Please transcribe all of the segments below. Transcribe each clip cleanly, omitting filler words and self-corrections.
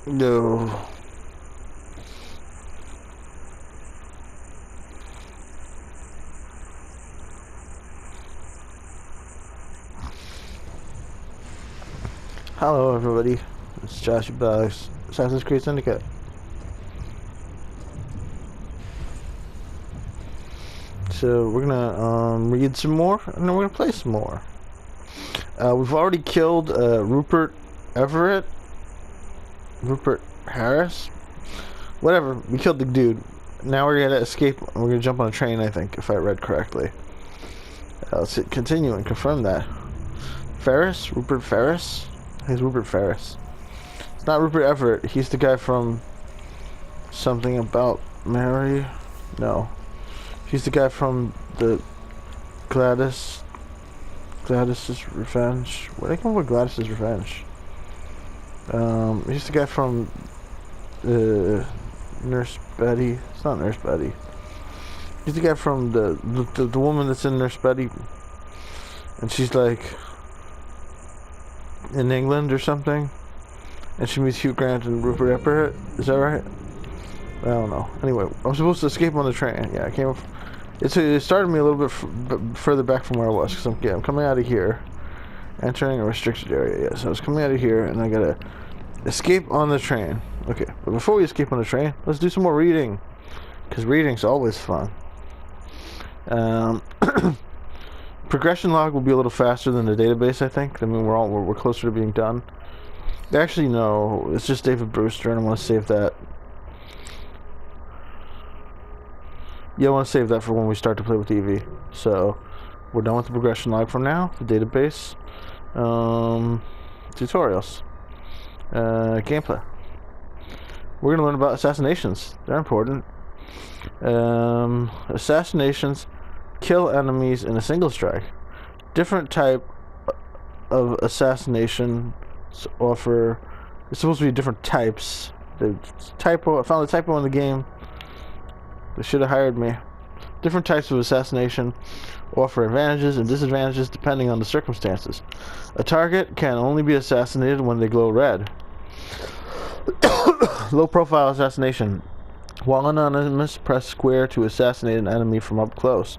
No. Hello everybody, it's Joshyblogz, Assassin's Creed Syndicate. So we're gonna read some more, and then we're gonna play some more. We've already killed Rupert Harris, whatever. We killed the dude. Now we're gonna escape. We're gonna jump on a train, I think, if I read correctly. Let's hit continue and confirm that. Rupert Ferris. He's Rupert Ferris. It's not Rupert Everett. He's the guy from Something About Mary. No, he's the guy from the Gladys's Revenge. Where did I come up with Gladys's Revenge? He's the guy from Nurse Betty. It's not Nurse Betty. He's the guy from the woman that's in Nurse Betty, and she's like in England or something, and she meets Hugh Grant and Rupert Everett. Is that right? I don't know. Anyway, I'm supposed to escape on the train. Yeah, I came up. It started me a little bit further back from where I was, because I'm coming out of here, entering a restricted area. Yeah, so I was coming out of here, and I gotta escape on the train. Okay, but before we escape on the train, let's do some more reading, because reading's always fun. Progression log will be a little faster than the database, I think. I mean, we're closer to being done. Actually, no, it's just David Brewster, and I want to save that. Yeah, I want to save that for when we start to play with Evie. So, we're done with the progression log from now. The database. Tutorials. Gameplay. We're going to learn about assassinations. They're important. Assassinations kill enemies in a single strike. Different type of assassination offer... It's supposed to be different types. The typo... I found a typo in the game. They should have hired me. Different types of assassination offer advantages and disadvantages depending on the circumstances. A target can only be assassinated when they glow red. Low profile assassination. While anonymous, press square to assassinate an enemy from up close.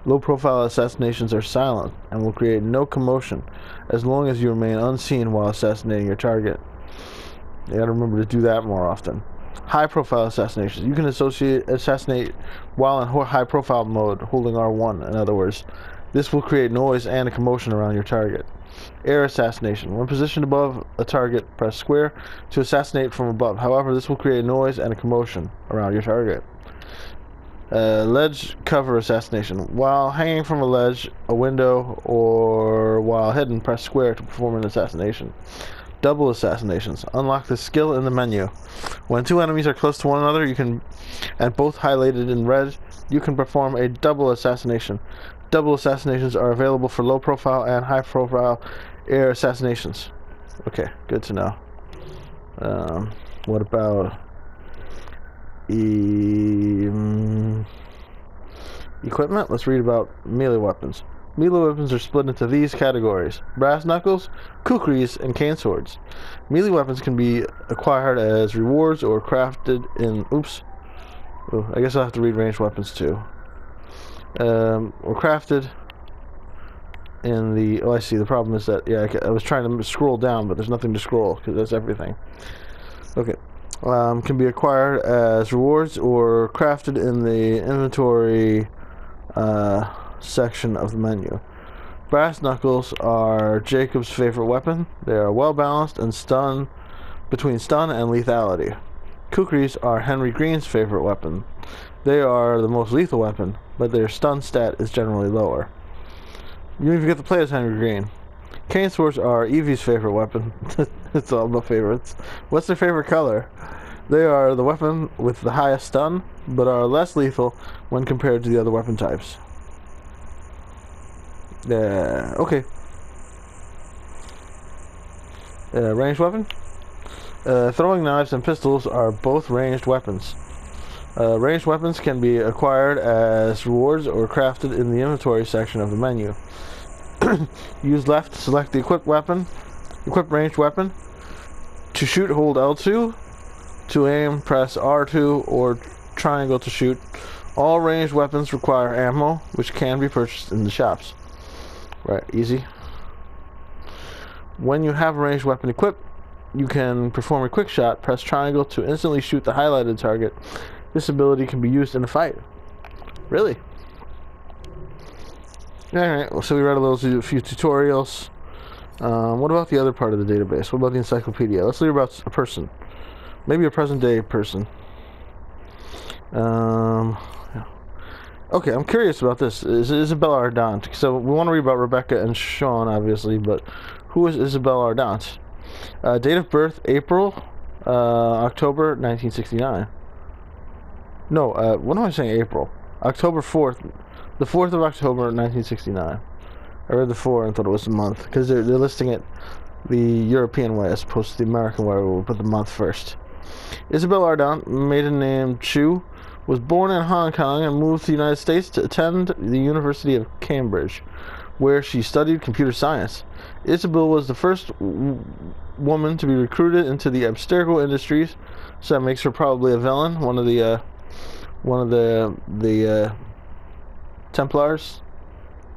Low profile assassinations are silent and will create no commotion as long as you remain unseen while assassinating your target. You gotta remember to do that more often. High profile assassinations. You can assassinate while in high profile mode, holding R1 in other words. This will create noise and a commotion around your target. Air assassination. When positioned above a target, press square to assassinate from above. However, this will create noise and a commotion around your target. Ledge cover assassination. While hanging from a ledge, a window, or while hidden, press square to perform an assassination. Double assassinations. Unlock the skill in the menu. When two enemies are close to one another, and both highlighted in red, you can perform a double assassination. Double assassinations are available for low profile and high profile air assassinations. Okay, good to know. What about equipment? Let's read about melee weapons. Melee weapons are split into these categories: brass knuckles, kukris, and cane swords. Melee weapons can be acquired as rewards or crafted in... I guess I'll have to read ranged weapons too. Or crafted in the... Oh, I see. The problem is that... Yeah, I was trying to scroll down, but there's nothing to scroll, because that's everything. Okay. Can be acquired as rewards or crafted in the inventory... section of the menu. Brass knuckles are Jacob's favorite weapon. They are well balanced and between stun and lethality. Kukris are Henry Green's favorite weapon. They are the most lethal weapon, but their stun stat is generally lower. You don't even get to play as Henry Green. Cane swords are Evie's favorite weapon. It's all about favorites. What's their favorite color? They are the weapon with the highest stun, but are less lethal when compared to the other weapon types. Okay. Ranged weapon? Throwing knives and pistols are both ranged weapons. Ranged weapons can be acquired as rewards or crafted in the inventory section of the menu. Use left to select the equipped ranged weapon. To shoot, hold L2. To aim, press R2 or triangle to shoot. All ranged weapons require ammo, which can be purchased in the shops. Right, easy. When you have a ranged weapon equipped, you can perform a quick shot. Press triangle to instantly shoot the highlighted target. This ability can be used in a fight. Really? Alright, so we read a few tutorials. What about the other part of the database? What about the encyclopedia? Let's read about a person. Maybe a present-day person. Okay, I'm curious about this. Is Isabelle Ardant? So we want to read about Rebecca and Sean, obviously, but who is Isabelle Ardant? Date of birth, October 1969. No, what am I saying, April? October 4th. The 4th of October 1969. I read the 4 and thought it was the month, because they're listing it the European way as opposed to the American way, where we'll put the month first. Isabelle Ardant, maiden name Chu, was born in Hong Kong and moved to the United States to attend the University of Cambridge, where she studied computer science. Isabelle was the first woman to be recruited into the Abstergo Industries, so that makes her probably a villain, one of the Templars,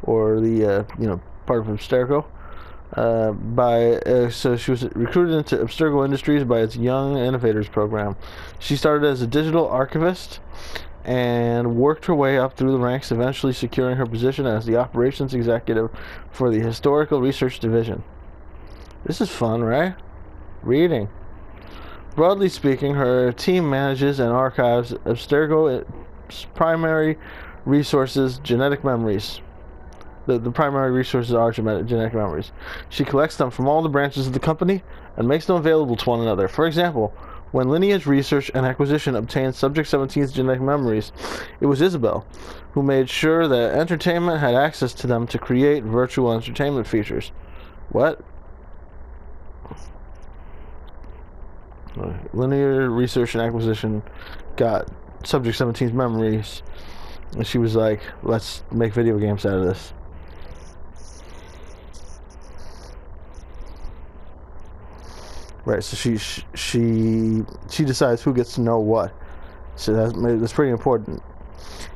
or the part of Abstergo. So she was recruited into Abstergo Industries by its Young Innovators program. She started as a digital archivist and worked her way up through the ranks, eventually securing her position as the operations executive for the Historical Research Division. This is fun, right? Reading. Broadly speaking, her team manages and archives Abstergo's primary resources, genetic memories. The primary resources are genetic memories. She collects them from all the branches of the company and makes them available to one another. For example, when Lineage Research and Acquisition obtained Subject 17's genetic memories, it was Isabelle who made sure that Entertainment had access to them to create virtual entertainment features. What? Lineage Research and Acquisition got Subject 17's memories, and she was like, let's make video games out of this. Right, so she decides who gets to know what. So that's pretty important.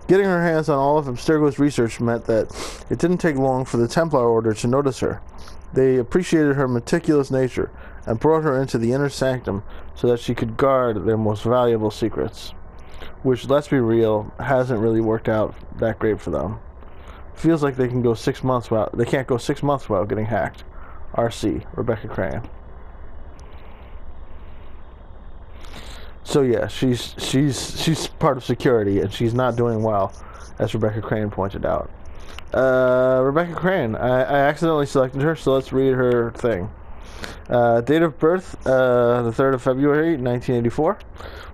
Getting her hands on all of Abstergo's research meant that it didn't take long for the Templar Order to notice her. They appreciated her meticulous nature and brought her into the inner sanctum so that she could guard their most valuable secrets. Which, let's be real, hasn't really worked out that great for them. Feels like they can't go 6 months without getting hacked. RC, Rebecca Crane. So yeah, she's part of security, and she's not doing well, as Rebecca Crane pointed out. Rebecca Crane, I accidentally selected her, so let's read her thing. Date of birth, the 3rd of February, 1984.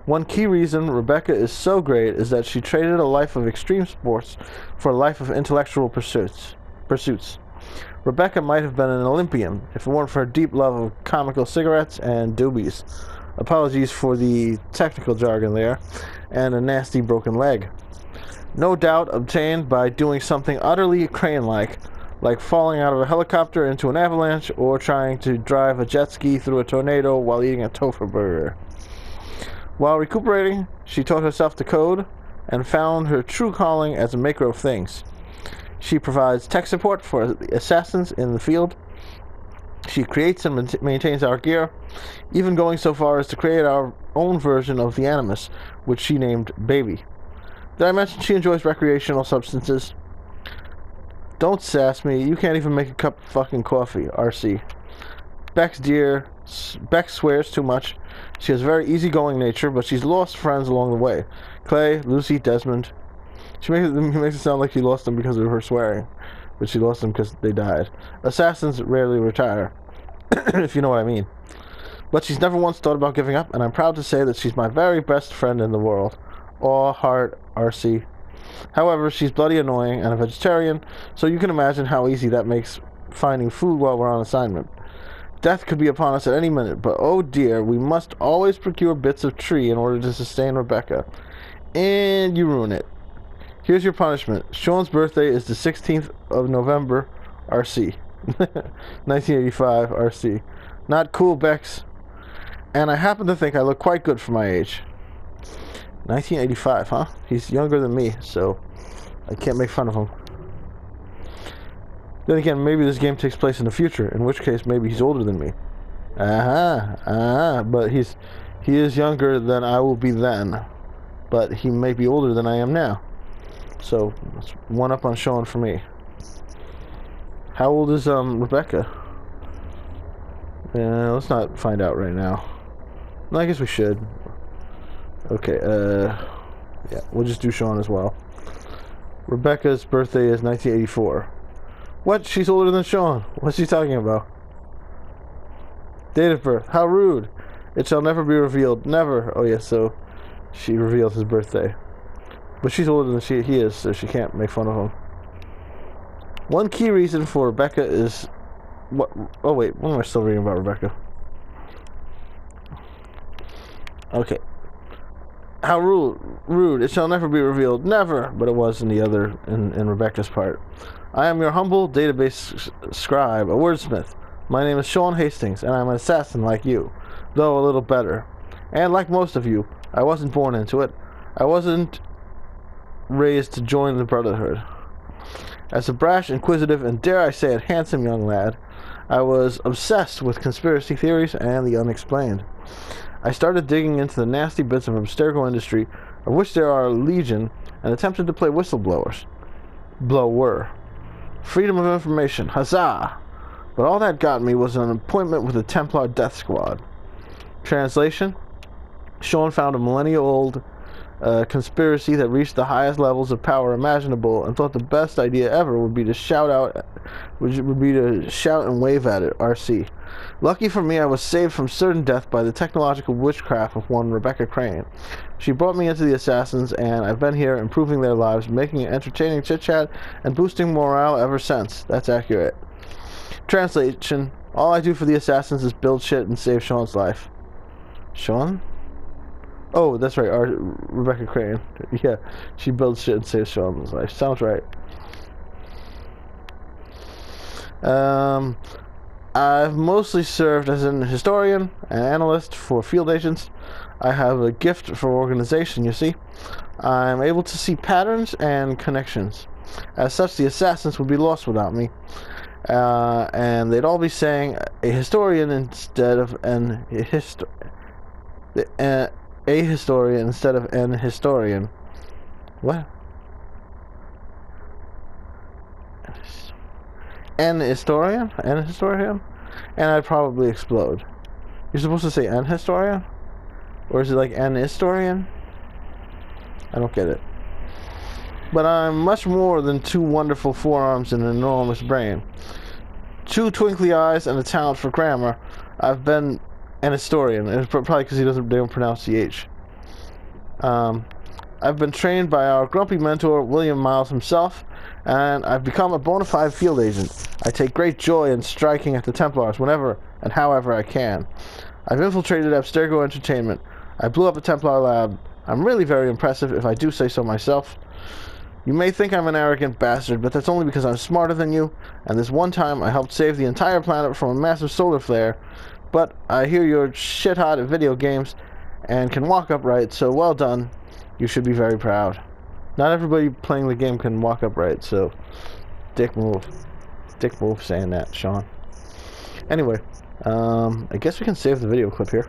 One key reason Rebecca is so great is that she traded a life of extreme sports for a life of intellectual pursuits. Rebecca might have been an Olympian if it weren't for her deep love of comical cigarettes and doobies. Apologies for the technical jargon there, and a nasty broken leg. No doubt obtained by doing something utterly Crane-like, like falling out of a helicopter into an avalanche or trying to drive a jet ski through a tornado while eating a tofu burger. While recuperating, she taught herself to code and found her true calling as a maker of things. She provides tech support for assassins in the field. She creates and maintains our gear, even going so far as to create our own version of the Animus, which she named Baby. Did I mention she enjoys recreational substances? Don't sass me, you can't even make a cup of fucking coffee, RC. Beck swears too much. She has a very easygoing nature, but she's lost friends along the way. Clay, Lucy, Desmond. She makes it sound like she lost them because of her swearing, but she lost them because they died. Assassins rarely retire, if you know what I mean. But she's never once thought about giving up, and I'm proud to say that she's my very best friend in the world. Aw, heart, RC. However, she's bloody annoying and a vegetarian, so you can imagine how easy that makes finding food while we're on assignment. Death could be upon us at any minute, but oh dear, we must always procure bits of tree in order to sustain Rebecca. And you ruin it. Here's your punishment. Sean's birthday is the 16th of November, RC. 1985, RC. Not cool, Bex. And I happen to think I look quite good for my age. 1985, huh? He's younger than me, so I can't make fun of him. Then again, maybe this game takes place in the future, in which case maybe he's older than me. But he is younger than I will be then. But he may be older than I am now. So, that's one up on Sean for me. How old is Rebecca? Let's not find out right now. No, I guess we should. Okay, yeah, we'll just do Sean as well. Rebecca's birthday is 1984. What? She's older than Sean. What's she talking about? Date of birth. How rude. It shall never be revealed. Never. Oh, yeah, so she revealed his birthday. But she's older than he is, so she can't make fun of him. One key reason for Rebecca is... What? Oh, wait. What am I still reading about Rebecca? Okay. How rude. It shall never be revealed. Never. But it was in the other, in Rebecca's part. I am your humble database scribe, a wordsmith. My name is Sean Hastings, and I'm an assassin like you, though a little better. And like most of you, I wasn't born into it. I wasn't raised to join the Brotherhood. As a brash, inquisitive, and dare I say it, handsome young lad, I was obsessed with conspiracy theories and the unexplained. I started digging into the nasty bits of Abstergo industry, of which there are a legion, and attempted to play whistleblowers. Blower. Freedom of information. Huzzah! But all that got me was an appointment with the Templar Death Squad. Translation? Sean found a millennia-old conspiracy that reached the highest levels of power imaginable and thought the best idea ever would be to shout and wave at it, RC. Lucky for me, I was saved from certain death by the technological witchcraft of one Rebecca Crane. She brought me into the Assassins, and I've been here improving their lives, making it entertaining chit-chat, and boosting morale ever since. That's accurate. Translation: all I do for the Assassins is build shit and save Sean's life. Sean? Oh, that's right, Rebecca Crane. Yeah, she builds shit and saves Sean's life. Sounds right. I've mostly served as an historian and analyst for field agents. I have a gift for organization, you see. I'm able to see patterns and connections. As such, the Assassins would be lost without me. And they'd all be saying a historian instead of a historian instead of an historian. What? An historian? An historian? And I'd probably explode. You're supposed to say an historian? Or is it like an historian? I don't get it. But I'm much more than two wonderful forearms and an enormous brain. Two twinkly eyes and a talent for grammar. I've been an historian. It's probably because they don't pronounce the H. I've been trained by our grumpy mentor, William Miles himself, and I've become a bona fide field agent. I take great joy in striking at the Templars whenever and however I can. I've infiltrated Abstergo Entertainment. I blew up a Templar lab. I'm really very impressive, if I do say so myself. You may think I'm an arrogant bastard, but that's only because I'm smarter than you, and this one time I helped save the entire planet from a massive solar flare. But I hear you're shit-hot at video games and can walk upright, so well done. You should be very proud. Not everybody playing the game can walk upright, so dick move. Dick move saying that, Sean. Anyway, I guess we can save the video clip here.